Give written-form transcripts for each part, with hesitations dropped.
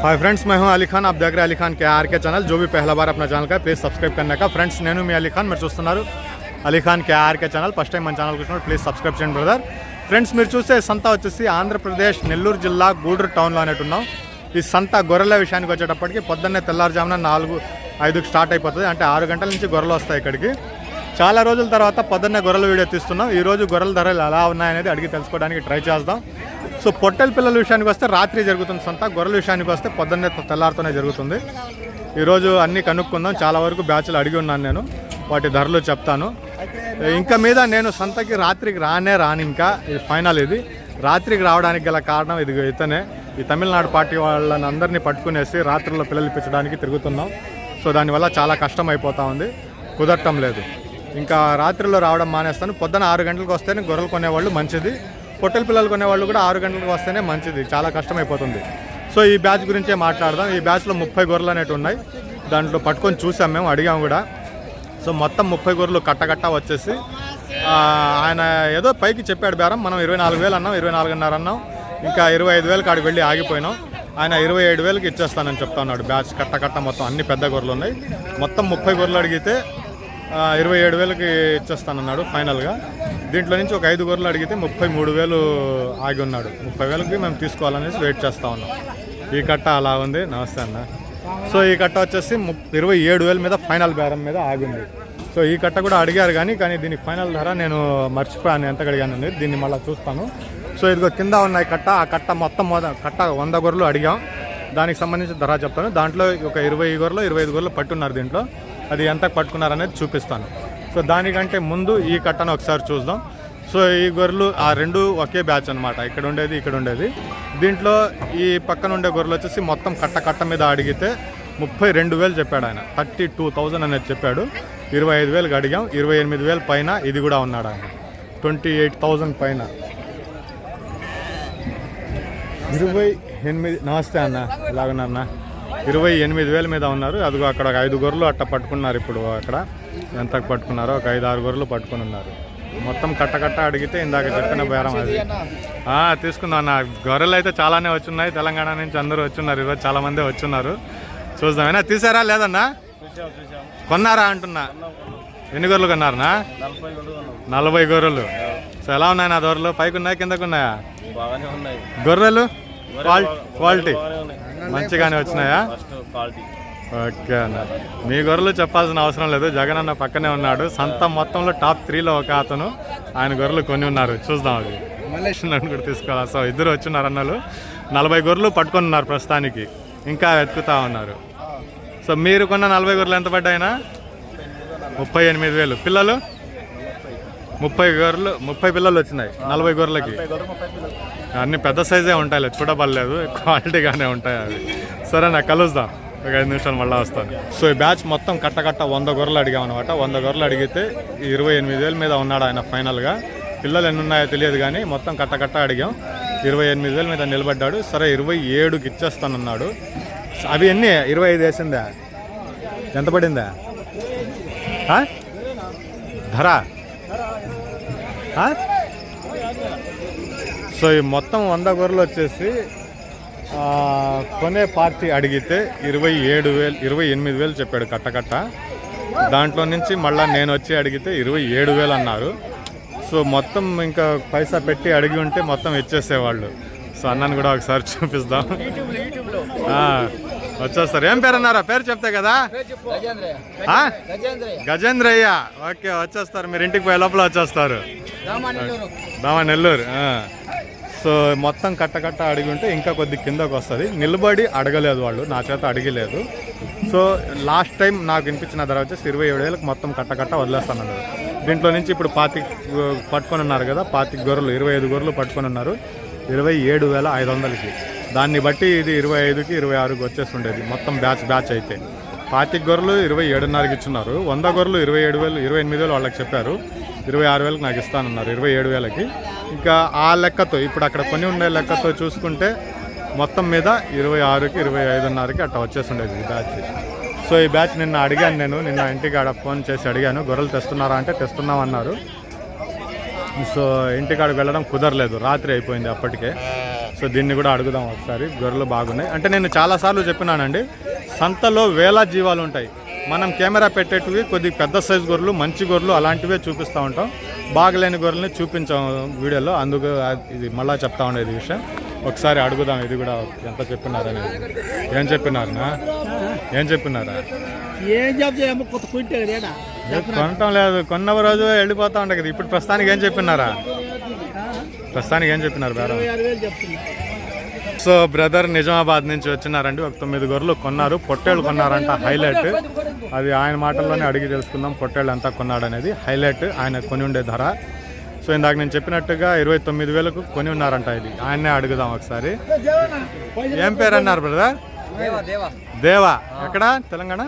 Hi friends, मैं हूं अली खान। आप देख रहे हैं अली खान के आर के चैनल। जो भी पहला बार अपना चैनल का प्लीज़ सब्सक्राइब करने का। फ्रेंड्स నేను మీ అలీ ఖాన్, మీరు చూస్తున్నారు అలీ ఖాన్ के आर के ఛానల్। ఫస్ట్ టైం మన ఛానల్ చూస్తున్నారు ప్లీజ్ సబ్స్క్రైబ్ చేయండి బ్రదర్। ఫ్రెండ్స్ మీరు చూసే సంత వచ్చేసి ఆంధ్రప్రదేశ్ నెల్లూరు జిల్లా గూడూరు టౌన్లో అనేటున్నాం। ఈ సంత గొర్రెల విషయానికి వచ్చేటప్పటికి పొద్దున్నే తెల్లారుజామున 4-5కి స్టార్ట్ అయిపోతుంది। అంటే 6 గంటల నుంచి గొర్రెలు వస్తాయి ఇక్కడికి। చాలా రోజుల తర్వాత పొద్దున్నే గొర్రెల వీడియో తీస్తున్నాం। ఈరోజు గొర్రెల ధరలు ఎలా ఉన్నాయనేది అడిగి తెలుసుకోవడానికి ట్రై చేద్దాం। సో పొట్టెల పిల్లల విషయానికి వస్తే రాత్రి జరుగుతుంది సంత, గొర్రెల విషయానికి వస్తే పొద్దున్నే తెల్లారితోనే జరుగుతుంది। ఈరోజు అన్నీ కనుక్కుందాం। చాలా వరకు బ్యాచ్లు అడిగి ఉన్నాను నేను, వాటి ధరలు చెప్తాను। ఇంకా మీద నేను సంతకి రాత్రికి రాను, ఇంకా ఇది ఫైనల్। ఇది రాత్రికి రావడానికి గల కారణం ఇది ఇతనే, ఈ తమిళనాడు పార్టీ వాళ్ళని అందరినీ పట్టుకునేసి రాత్రుల్లో పిల్లలు ఇప్పించడానికి తిరుగుతున్నాం। సో దానివల్ల చాలా కష్టం అయిపోతూ ఉంది, కుదరటం లేదు। ఇంకా రాత్రిలో రావడం మానేస్తాను। పొద్దున 6 గంటలకు వస్తేనే గొర్రెలు కొనేవాళ్ళు మంచిది, పొట్టెల పిల్లలు కొనేవాళ్ళు కూడా 6 గంటలకు వస్తేనే మంచిది, చాలా కష్టమైపోతుంది। సో ఈ బ్యాచ్ గురించే మాట్లాడదాం। ఈ బ్యాచ్లో 30 గొర్రెలు అనేవి ఉన్నాయి, దాంట్లో పట్టుకొని చూసాం, మేము అడిగాము కూడా। సో మొత్తం 30 గొర్రెలు కట్ట వచ్చేసి ఆయన ఏదో పైకి చెప్పాడు బేరం, మనం 24,000 అన్నాం, 24,500 అన్నాం, ఇంకా 25,000 కాడికి వెళ్ళి ఆగిపోయినాం। ఆయన 27,000కి ఇచ్చేస్తానని చెప్తా ఉన్నాడు। బ్యాచ్ కట్ట మొత్తం అన్ని పెద్ద గొర్రెలు ఉన్నాయి, మొత్తం 30 గొర్రెలు అడిగితే 27,000కి ఇచ్చేస్తానన్నాడు ఫైనల్గా। దీంట్లో నుంచి ఒక 5 గొర్రెలు అడిగితే 33,000 ఆగి ఉన్నాడు। 30,000కి మేము తీసుకోవాలనేసి వెయిట్ చేస్తూ ఉన్నాం। ఈ కట్ట అలా ఉంది। నమస్తే అన్న। సో ఈ కట్ట వచ్చేసి 27,000 మీద ఫైనల్ బేరం మీద ఆగింది। సో ఈ కట్ట కూడా అడిగారు కానీ దీని ఫైనల్ ధర నేను మర్చిపోయాను ఎంత అడిగాను, దీన్ని మళ్ళీ చూస్తాను। సో ఇదిగో కింద ఉన్నాయి కట్ట, ఆ కట్ట మొత్తం కట్ట 100 గొర్రెలు అడిగాం, దానికి సంబంధించిన ధర చెప్తాను। దాంట్లో ఒక 20 గొర్రెలు 25 గొర్రెలు పట్టున్నారు, దీంట్లో అది ఎంత పట్టుకున్నారనేది చూపిస్తాను। సో దానికంటే ముందు ఈ కట్టను ఒకసారి చూద్దాం। సో ఈ గొర్రెలు ఆ రెండు ఒకే బ్యాచ్ అనమాట, ఇక్కడ ఉండేది। దీంట్లో ఈ పక్కన ఉండే గొర్రెలు వచ్చేసి మొత్తం కట్ట మీద అడిగితే 32,000 చెప్పాడు ఆయన, 32,000 అనేది చెప్పాడు। 25,000కి అడిగాం, 28,000 పైన ఇది కూడా ఉన్నాడు ఆయన, 28,000 పైన 28। నమస్తే అన్న, ఎలాగున్నారన్నా? 28,000 మీద ఉన్నారు। అదిగో అక్కడ ఒక 5 గొర్రెలు అట్ట పట్టుకున్నారు। ఇప్పుడు అక్కడ ఎంతకు పట్టుకున్నారో ఒక 5-6 గొర్రెలు పట్టుకుని ఉన్నారు। మొత్తం కట్ట అడిగితే ఇందాక చెప్పిన బేరం అది తీసుకుందాం అన్న। గొర్రెలు అయితే చాలానే వచ్చున్నాయి, తెలంగాణ నుంచి అందరూ వచ్చున్నారు, ఈరోజు చాలా మంది వచ్చున్నారు। చూద్దామైనా తీసారా లేదన్నా? కొన్నారా అంటున్నా? ఎన్ని గొర్రెలు కొన్నారనా? 40 గొర్రెలు। సో ఎలా ఉన్నాయి నా గొర్రెలు? పైకి ఉన్నాయా కిందకు ఉన్నాయా? గొర్రెలు క్వాలిటీ మంచిగానే వచ్చినాయా? ఓకే అన్న, మీ గొర్రెలు చెప్పాల్సిన అవసరం లేదు, జగన్ అన్న పక్కనే ఉన్నాడు। సంత మొత్తంలో టాప్ 3లో ఒక అతను, ఆయన గొర్రెలు కొని ఉన్నారు, చూద్దాం అది నన్ను కూడా తీసుకోవాలి। సో ఇద్దరు వచ్చిన్నారు అన్నలు, 40 గొర్రెలు పట్టుకొని ఉన్నారు ప్రస్తుతానికి, ఇంకా వెతుకుతా ఉన్నారు। సో మీరు కొన్న 40 గొర్రెలు ఎంత పడ్డాయినా? 38,000 పిల్లలు 30 గొర్రెలు 30 పిల్లలు వచ్చినాయి 40 గొర్రెలకి। అన్ని పెద్ద సైజే ఉంటాయి, చూడబడలేదు, క్వాలిటీగానే ఉంటాయి అవి। సరే నాకు కలుద్దాం, ఒక 5 నిమిషాలు మళ్ళీ వస్తాను। సో ఈ బ్యాచ్ మొత్తం కట్ట 100 గొర్రెలు అడిగామన్నమాట। 100 గొర్రెలు అడిగితే 28,000 మీద ఉన్నాడు ఆయన ఫైనల్గా। పిల్లలు ఎన్ని ఉన్నాయో తెలియదు కానీ మొత్తం కట్ట అడిగాం, 28,000 మీద నిలబడ్డాడు। సరే 27కి ఇచ్చేస్తానన్నాడు। అవి ఎన్ని? 25 వేసిందా? ఎంత పడిందా ధర? సో ఈ మొత్తం 100 గొర్రెలు వచ్చేసి కొనే పార్టీ అడిగితే 28,000 చెప్పాడు కట్ట। దాంట్లో నుంచి మళ్ళీ నేను వచ్చి అడిగితే 27,000 అన్నారు। సో మొత్తం ఇంకా పైసా పెట్టి అడిగి ఉంటే మొత్తం ఇచ్చేసేవాళ్ళు। సో అన్నను కూడా ఒకసారి చూపిస్తాం, వచ్చేస్తారు। ఏం పేరు అన్నారా? పేరు చెప్తే కదా? గజేంద్రయ్య। ఓకే, వచ్చేస్తారు, మీరు ఇంటికి పోయే లోపల వచ్చేస్తారు, దామా నెల్లూరు। సో మొత్తం కట్ట అడిగి ఉంటే ఇంకా కొద్ది కిందకు వస్తుంది, నిలబడి అడగలేదు వాళ్ళు, నా చేత అడిగలేదు। సో లాస్ట్ టైం నాకు వినిపించిన ధర వచ్చేసి 27,000కి మొత్తం కట్ట వదిలేస్తానన్నారు। దీంట్లో నుంచి ఇప్పుడు 25 పట్టుకొని ఉన్నారు కదా, 25 గొర్రెలు 25 గొర్రెలు పట్టుకొని ఉన్నారు 27,500కి। దాన్ని బట్టి ఇది 25కి 26కి వచ్చేస్తుండేది మొత్తం బ్యాచ్ అయితే। 25 గొర్రెలు 27,500కి ఇచ్చున్నారు, 100 గొర్రెలు 27,000 28,000 వాళ్ళకి చెప్పారు, 26,000కి నాకు ఇస్తానన్నారు 27,000కి। ఇంకా ఆ లెక్కతో ఇప్పుడు అక్కడ కొని ఉండే లెక్కతో చూసుకుంటే మొత్తం మీద 26కి 25,500కి అట్లా వచ్చేస్తుండేది ఈ బ్యాచ్। సో ఈ బ్యాచ్ నిన్న అడిగాను నేను, నిన్న ఇంటికి ఆడ ఫోన్ చేసి అడిగాను, గొర్రెలు తెస్తున్నారా అంటే తెస్తున్నామన్నారు। సో ఇంటికాడికి వెళ్ళడం కుదరలేదు, రాత్రి అయిపోయింది అప్పటికే। సో దీన్ని కూడా అడుగుదాం ఒకసారి. గొర్రెలు బాగున్నాయి. అంటే నేను చాలాసార్లు చెప్పినానండి, సంతలో వేల జీవాలు ఉంటాయి. మనం కెమెరా పెట్టేటివి కొద్దిగా పెద్ద సైజు గొర్రెలు, మంచి గొర్రెలు అలాంటివే చూపిస్తూ ఉంటాం. బాగలేని గొర్రెల్ని చూపించాం వీడియోలో. అందుకు ఇది మళ్ళీ చెప్తా ఉండేది విషయం. ఒకసారి అడుగుదాం ఇది కూడా ఎంత చెప్పినారనేది. ఏం చెప్పినారనా? ఏం చెప్పినారా? కొనటం లేదు, కొన్న రోజు వెళ్ళిపోతా ఉండే కదా. ఇప్పుడు ప్రస్తుతానికి ఏం చెప్పినారా? ప్రస్తుతానికి ఏం చెప్పినారు బేరం? సో బ్రదర్ నిజామాబాద్ నుంచి వచ్చినారండి. ఒక 9 గొర్రెలు కొన్నారు. పొట్టేళ్ళు కొన్నారంట, హైలైట్. అది ఆయన మాటల్లోనే అడిగి తెలుసుకుందాం. పొట్టేళ్ళు ఎంత కొన్నాడు అనేది హైలైట్, ఆయన కొని ఉండే ధర. సో ఇందాక నేను చెప్పినట్టుగా 29,000కు కొని ఉన్నారంట. ఇది ఆయన్నే అడుగుదాం ఒకసారి. ఏం పేరు అన్నారు బ్రదర్? దేవా. ఎక్కడ? తెలంగాణ,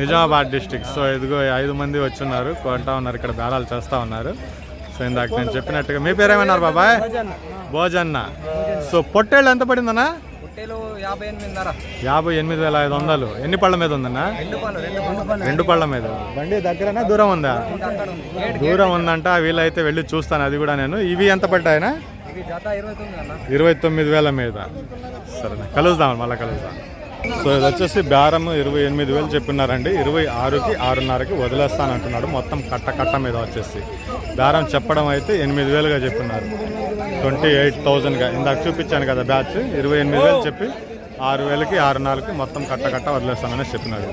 నిజామాబాద్ డిస్టిక్. సో ఇదిగో 5 మంది వచ్చున్నారు, కొంటా ఉన్నారు, ఇక్కడ బేరాలు చేస్తూ ఉన్నారు. సో ఇందాక నేను చెప్పినట్టుగా మీ పేరు ఏమన్నారు బాబాయ్? భోజన్న. సో పొట్టేళ్ళు ఎంత పడిందన్నా? 58,500. ఎన్ని పళ్ళ మీద ఉందన్నా? 2 పళ్ళ మీద. బండి దగ్గరనా దూరం ఉందా? దూరం ఉందంట. వీలైతే వెళ్ళి చూస్తాను అది కూడా నేను. ఇవి ఎంత పడ్డాయనా? 29,000 మీద. సరే కలుద్దాం, మళ్ళీ కలుద్దాం. సో ఇది వచ్చేసి బేరం 28,000 చెప్పినారండి. 26కి 6.5కి వదిలేస్తానంటున్నాడు. మొత్తం కట్ట మీద వచ్చేసి బేరం చెప్పడం అయితే 8,000గా చెప్పినారు. 28,000గా ఇందాక చూపించాను కదా బ్యాచ్. 28,000 చెప్పి 6,000కి 6.5కి మొత్తం కట్ట వదిలేస్తానని చెప్పినాడు.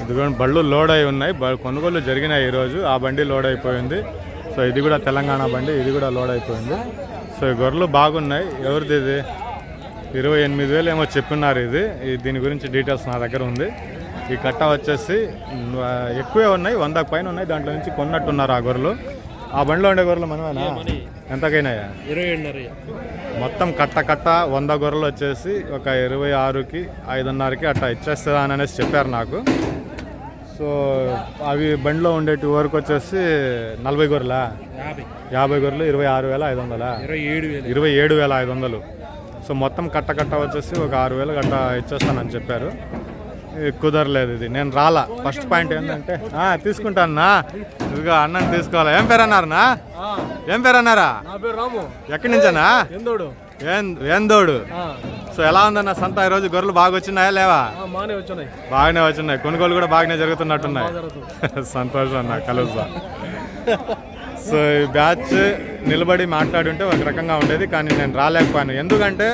ఇదిగో బళ్ళు లోడ్ అయి ఉన్నాయి. కొనుగోలు జరిగినాయి ఈరోజు. ఆ బండి లోడ్ అయిపోయింది. సో ఇది కూడా తెలంగాణ బండి, ఇది కూడా లోడ్ అయిపోయింది. సో ఈ గొర్రెలు బాగున్నాయి. ఎవరిది ఇది? 28,000 ఏమో చెప్పిన్నారు. దీని గురించి డీటెయిల్స్ నా దగ్గర ఉంది. ఈ కట్ట వచ్చేసి ఎక్కువే ఉన్నాయి, 100కు పైన ఉన్నాయి. దాంట్లో నుంచి కొన్నట్టున్నారు ఆ గొర్రెలు. ఆ బండిలో ఉండే గొర్రెలు మనమేనా? ఎంతకైనాయా? 27,500. మొత్తం కట్ట 100 గొర్రెలు వచ్చేసి ఒక 26కి 5.5కి అట్లా ఇచ్చేస్తుందా అనేసి చెప్పారు నాకు. సో అవి బండిలో ఉండేటి వరకు వచ్చేసి 40 గొర్రెలా? 50 గొర్రెలు 26,500. 27,500. సో మొత్తం కట్ట వచ్చేసి ఒక 6,000 గట్ట ఇచ్చేస్తానని చెప్పారు. కుదరలేదు. ఇది నేను రాలా. ఫస్ట్ పాయింట్ ఏంటంటే తీసుకుంటానా, ఇదిగో అన్నని తీసుకోవాలా. ఏం పేరు అన్నారనా? ఏం పేరు అన్నారా? ఎక్కడి నుంచనా? ఏందోడు. సో ఎలా ఉందన్న సంత ఈరోజు? గొర్రెలు బాగా వచ్చినాయా లేవా? బాగానే వచ్చినాయి. కొనుగోలు కూడా బాగానే జరుగుతున్నట్టున్నాయి. సంతోషం అన్న, కలుద్దాం. సో ఈ బ్యాచ్ నిలబడి మాట్లాడుంటే ఒక రకంగా ఉండేది, కానీ నేను రాలేకపోయాను. ఎందుకంటే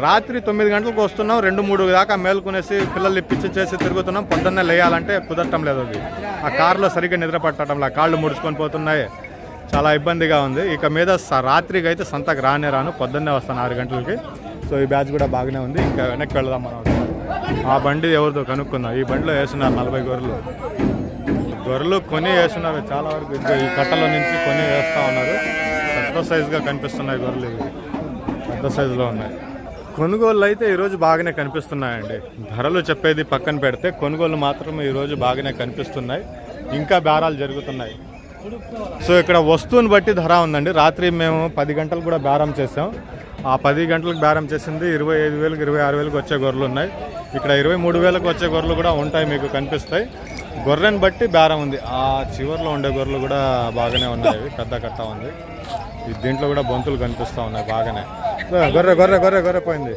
రాత్రి 9 గంటలకు వస్తున్నాం, 2-3 దాకా మేలుకునేసి పిల్లలు ఇప్పించి చేసి తిరుగుతున్నాం. పొద్దున్నే లేయాలంటే కుదరటం లేదు. అది ఆ కార్లో సరిగ్గా నిద్ర పట్టడంలా, కాళ్ళు ముడుచుకొని పోతున్నాయి. చాలా ఇబ్బందిగా ఉంది. ఇక మీద రాత్రికి అయితే సంతకు రాను. పొద్దున్నే వస్తాను 6 గంటలకి. సో ఈ బ్యాచ్ కూడా బాగానే ఉంది. ఇంకా వెనక్కి వెళదాం మనం. ఆ బండి ఎవరితో కనుక్కుందాం. ఈ బండిలో వేస్తున్నారు 40 గొర్రెలు కొని వేస్తున్నారు. చాలా వరకు ఈ కట్టలో నుంచి కొని వేస్తూ ఉన్నారు. పెద్ద సైజుగా కనిపిస్తున్నాయి గొర్రెలు. ఇవి పెద్ద సైజులో ఉన్నాయి. కొనుగోళ్ళు అయితే ఈరోజు బాగానే కనిపిస్తున్నాయండి. ధరలు చెప్పేది పక్కన పెడితే కొనుగోలు మాత్రం ఈరోజు బాగానే కనిపిస్తున్నాయి. ఇంకా బేరాలు జరుగుతున్నాయి. సో ఇక్కడ వస్తువుని బట్టి ధర ఉందండి. రాత్రి మేము 10 గంటలు కూడా బేరం చేసాం. ఆ 10 గంటలకు బేరం చేసింది 25,000కి 26,000కి వచ్చే గొర్రెలు ఉన్నాయి. ఇక్కడ 23,000కి వచ్చే గొర్రెలు కూడా ఉంటాయి, మీకు కనిపిస్తాయి. గొర్రెని బట్టి బేరం ఉంది. ఆ చివరిలో ఉండే గొర్రెలు కూడా బాగానే ఉన్నాయి. పెద్ద కట్ట ఉంది. దీంట్లో కూడా బొంతులు కనిపిస్తూ ఉన్నాయి బాగానే. గొర్రె పోయింది.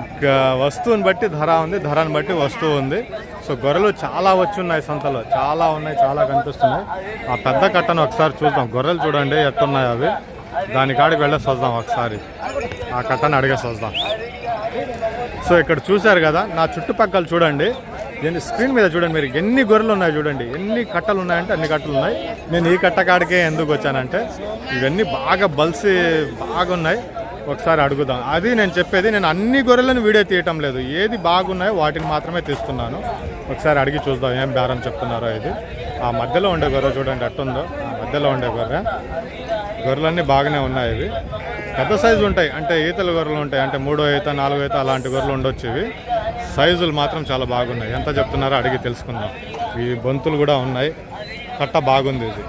ఇంకా వస్తువుని బట్టి ధర ఉంది, ధరని బట్టి వస్తువు ఉంది. సో గొర్రెలు చాలా వచ్చున్నాయి సంతలో, చాలా ఉన్నాయి, చాలా కనిపిస్తున్నాయి. ఆ పెద్ద కట్టను ఒకసారి చూద్దాం. గొర్రెలు చూడండి ఎట్టున్నాయి అవి. దాని కాడికి వెళ్ళేసి వద్దాం ఒకసారి. ఆ కట్టను అడిగేసి వద్దాం. సో ఇక్కడ చూశారు కదా, నా చుట్టుపక్కల చూడండి, స్క్రీన్ మీద చూడండి మీరు, ఎన్ని గొర్రెలు ఉన్నాయి చూడండి. ఎన్ని కట్టలు ఉన్నాయంటే అన్ని కట్టలు ఉన్నాయి. నేను ఈ కట్ట కాడికే ఎందుకు వచ్చానంటే ఇవన్నీ బాగా బల్సి బాగున్నాయి. ఒకసారి అడుగుదాం. అది నేను చెప్పేది, నేను అన్ని గొర్రెలను వీడియో తీయటం లేదు. ఏది బాగున్నాయో వాటిని మాత్రమే తీస్తున్నాను. ఒకసారి అడిగి చూద్దాం ఏం బేరం చెప్తున్నారో. ఇది ఆ మధ్యలో ఉండే గొర్రె చూడండి ఎట్టుందో. ఆ మధ్యలో ఉండే గొర్రెలన్నీ బాగానే ఉన్నాయి. ఇవి పెద్ద సైజు ఉంటాయి, అంటే ఈతల గొర్రెలు ఉంటాయి, అంటే 3వ ఈత 4వ ఈత అలాంటి గొర్రెలు ఉండొచ్చు. ఇవి సైజులు మాత్రం చాలా బాగున్నాయి. ఎంత చెప్తున్నారో అడిగి తెలుసుకుందాం. ఈ బొంతులు కూడా ఉన్నాయి. కట్ట బాగుంది ఇది.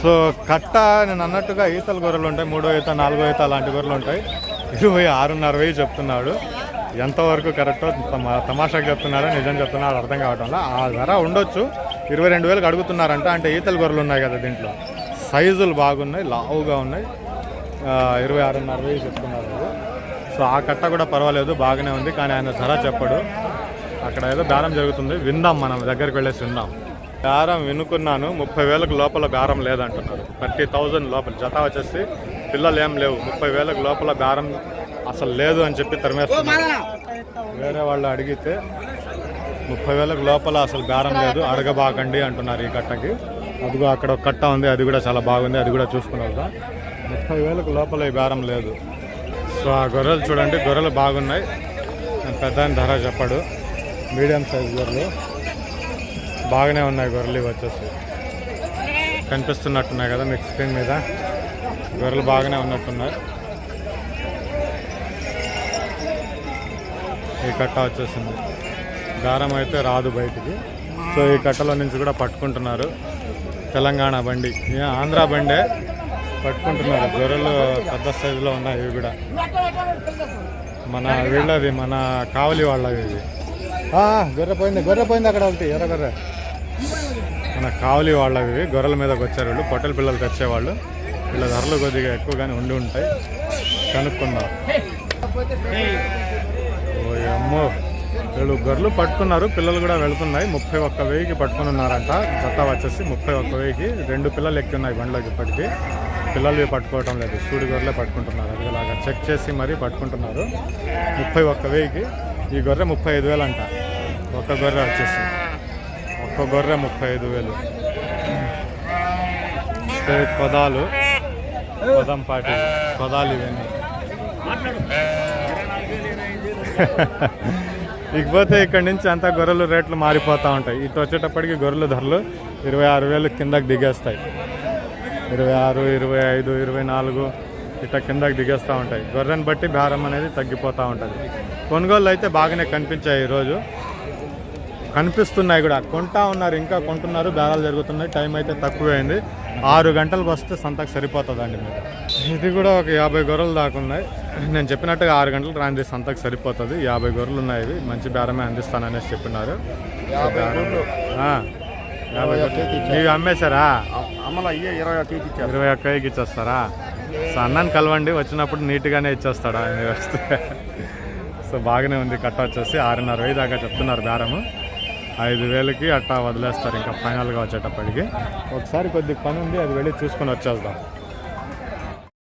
సో కట్ట నేను అన్నట్టుగా ఈతల గొర్రెలు ఉంటాయి, 3వ ఈత 4వ ఈత అలాంటి గొర్రెలు ఉంటాయి. 26,500 చెప్తున్నాడు. ఎంతవరకు కరెక్టో తమాషాకి చెప్తున్నారో నిజం చెప్తున్నారో అర్థం కావటంలో. ఆ ధర ఉండొచ్చు. 22,000కి అడుగుతున్నారంట. అంటే ఈతల గొర్రెలు ఉన్నాయి కదా దీంట్లో, సైజులు బాగున్నాయి, లావుగా ఉన్నాయి. 26,500 చెప్తున్నారు. సో ఆ కట్ట కూడా పర్వాలేదు, బాగానే ఉంది. కానీ ఆయన ధర చెప్పడు. అక్కడ ఏదో బేరం జరుగుతుంది, విందాం, మనం దగ్గరికి వెళ్ళేసి విందాం. బేరం వినుకున్నాను, 30,000కు లోపల బేరం లేదంటున్నారు. 30,000 లోపల జత వచ్చేసి పిల్లలు ఏం లేవు. 30,000కు లోపల బేరం అసలు లేదు అని చెప్పి తరిమేస్తున్నారు. వేరే వాళ్ళు అడిగితే 30,000కు లోపల అసలు బేరం లేదు, అడగబాకండి అంటున్నారు ఈ కట్టకి. అదిగో అక్కడ ఒక కట్ట ఉంది, అది కూడా చాలా బాగుంది, అది కూడా చూసుకున్నారు. 30,000కు లోపల ఈ బేరం లేదు. సో ఆ గొర్రెలు చూడండి, గొర్రెలు బాగున్నాయి. పెద్ద ధర చెప్పాడు. మీడియం సైజ్ గొర్రెలు బాగానే ఉన్నాయి. గొర్రెలు ఇవి వచ్చేసి కనిపిస్తున్నట్టున్నాయి కదా మీకు స్క్రీన్ మీద. గొర్రెలు బాగానే ఉన్నట్టున్నాయి. ఈ కట్ట వచ్చేసింది, బేరం అయితే రాదు బయటికి. సో ఈ కట్టలో నుంచి కూడా పట్టుకుంటున్నారు. తెలంగాణ బండి, ఆంధ్ర బండే పట్టుకుంటున్నారు. గొర్రెలు పెద్ద సైజులో ఉన్నాయి. ఇవి కూడా మన వీళ్ళది, మన కావలి వాళ్ళవి ఇవి. గొర్రె పోయింది అక్కడ ఒకటి ఎర్ర గొర్రె. మన కావలి వాళ్ళవి గొర్రెల మీదకి వచ్చారు వీళ్ళు. పొట్టెల పిల్లలు తెచ్చేవాళ్ళు. వీళ్ళ ధరలు కొద్దిగా ఎక్కువగానే ఉండి ఉంటాయి. కనుక్కుందాం. ఓ అమ్మో, వీళ్ళు గొర్రెలు పట్టుకున్నారు, పిల్లలు కూడా వెళుతున్నాయి. 31,000కి పట్టుకుని ఉన్నారంట. జత వచ్చేసి 31,000కి. 2 పిల్లలు ఎక్కి ఉన్నాయి బండిలోకి. ఇప్పటికీ పిల్లలు పట్టుకోవటం లేదు, సూడి గొర్రెలే పట్టుకుంటున్నారు. అది ఇలాగా చెక్ చేసి మరీ పట్టుకుంటున్నారు. 31,000కి. ఈ గొర్రె 35,000 అంట. ఒక్క గొర్రె వచ్చేసి, ఒక్క గొర్రె 35,000. కొదాలు, కొదంపాటి కొదాలు ఇవన్నీ. ఇకపోతే ఇక్కడ నుంచి అంతా గొర్రెలు రేట్లు మారిపోతూ ఉంటాయి. ఇటు వచ్చేటప్పటికి గొర్రెల ధరలు 26,000 కిందకి దిగేస్తాయి. 26, 25, 24 ఇట్లా కిందకి దిగేస్తూ ఉంటాయి. గొర్రెని బట్టి బేరం అనేది తగ్గిపోతూ ఉంటుంది. కొనుగోళ్ళు అయితే బాగానే కనిపించాయి. ఈరోజు కనిపిస్తున్నాయి కూడా, కొంటా ఉన్నారు, ఇంకా కొంటున్నారు, బేరాలు జరుగుతున్నాయి. టైం అయితే తక్కువైంది. 6 గంటలకు వస్తే సంతకు సరిపోతుందండి మీరు. ఇది కూడా ఒక 50 గొర్రెలు దాకా ఉన్నాయి. నేను చెప్పినట్టుగా 6 గంటలు రాంది సంతకు సరిపోతుంది. 50 గొర్రెలు ఉన్నాయి. ఇవి మంచి బేరమే అందిస్తాననేసి చెప్పినారు. 50 ఇవి అమ్మేశారా? 21,000కి ఇచ్చేస్తారా? సో అన్నాన్ని కలవండి, వచ్చినప్పుడు నీట్గానే ఇచ్చేస్తాడు ఆయన వస్తే. సో బాగానే ఉంది. కట్ట వచ్చేసి 6,500 దాకా చెప్తున్నారు బేరము. 5,000కి అట్టా వదిలేస్తారు ఇంకా ఫైనల్గా వచ్చేటప్పటికి. ఒకసారి కొద్దిగా పని ఉంది, అది వెళ్ళి చూసుకొని వచ్చేద్దాం.